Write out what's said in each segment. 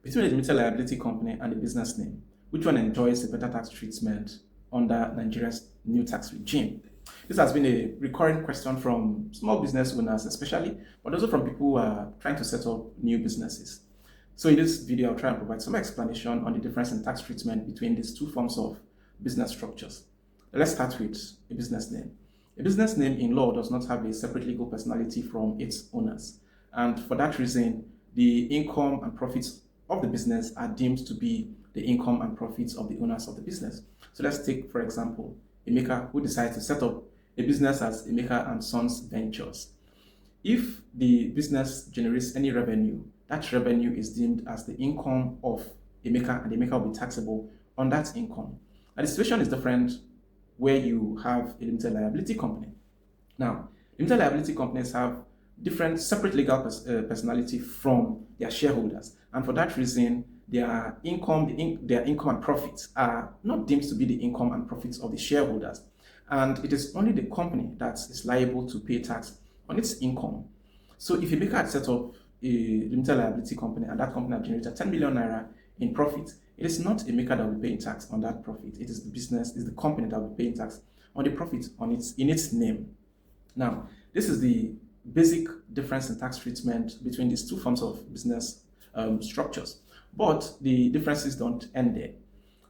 Between a limited liability company and a business name, which one enjoys a better tax treatment under Nigeria's new tax regime? This has been a recurring question from small business owners, especially, but also from people who are trying to set up new businesses. So, in this video, I'll try and provide some explanation on the difference in tax treatment between these two forms of business structures. Let's start with a business name. A business name in law does not have a separate legal personality from its owners, and for that reason, the income and profits of the business are deemed to be the income and profits of the owners of the business. So let's take, for example, Emeka, who decides to set up a business as Emeka and Sons Ventures. If the business generates any revenue, that revenue is deemed as the income of Emeka, and Emeka will be taxable on that income. Now, the situation is different where you have a limited liability company. Now, limited liability companies have different separate legal personality from their shareholders, and for that reason, their income and profits are not deemed to be the income and profits of the shareholders, and it is only the company that is liable to pay tax on its income. So, if Emeka had set up a limited liability company and that company had generated 10 million naira in profit, it is not Emeka that will be paying tax on that profit. It is the business, is the company that will be paying tax on the profit in its name. Now, this is the basic difference in tax treatment between these two forms of business structures. But the differences don't end there.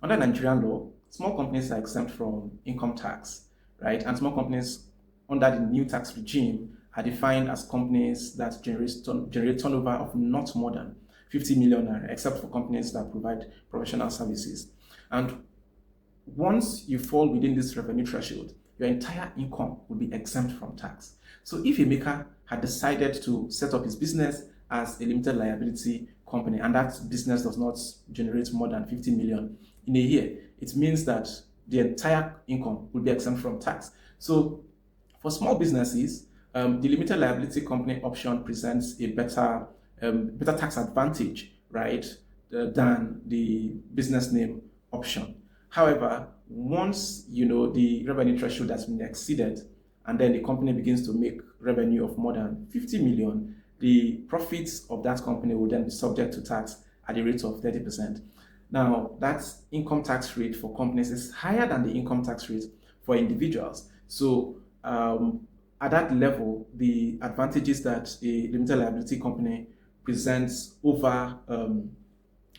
Under Nigerian law, small companies are exempt from income tax, right? And small companies under the new tax regime are defined as companies that generate turnover of not more than 50 million naira, except for companies that provide professional services. And once you fall within this revenue threshold, your entire income will be exempt from tax. So if Emeka had decided to set up his business as a limited liability company and that business does not generate more than 50 million in a year, it means that the entire income will be exempt from tax. So for small businesses, the limited liability company option presents a better tax advantage, right, than the business name option. However, once the revenue threshold has been exceeded, and then the company begins to make revenue of more than 50 million, the profits of that company will then be subject to tax at the rate of 30%. Now, that income tax rate for companies is higher than the income tax rate for individuals. So, at that level, the advantages that a limited liability company presents over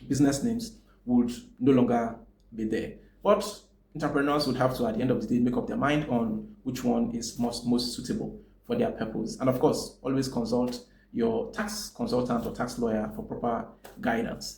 business names would no longer be there. But entrepreneurs would have to, at the end of the day, make up their mind on which one is most suitable for their purpose. And of course, always consult your tax consultant or tax lawyer for proper guidance.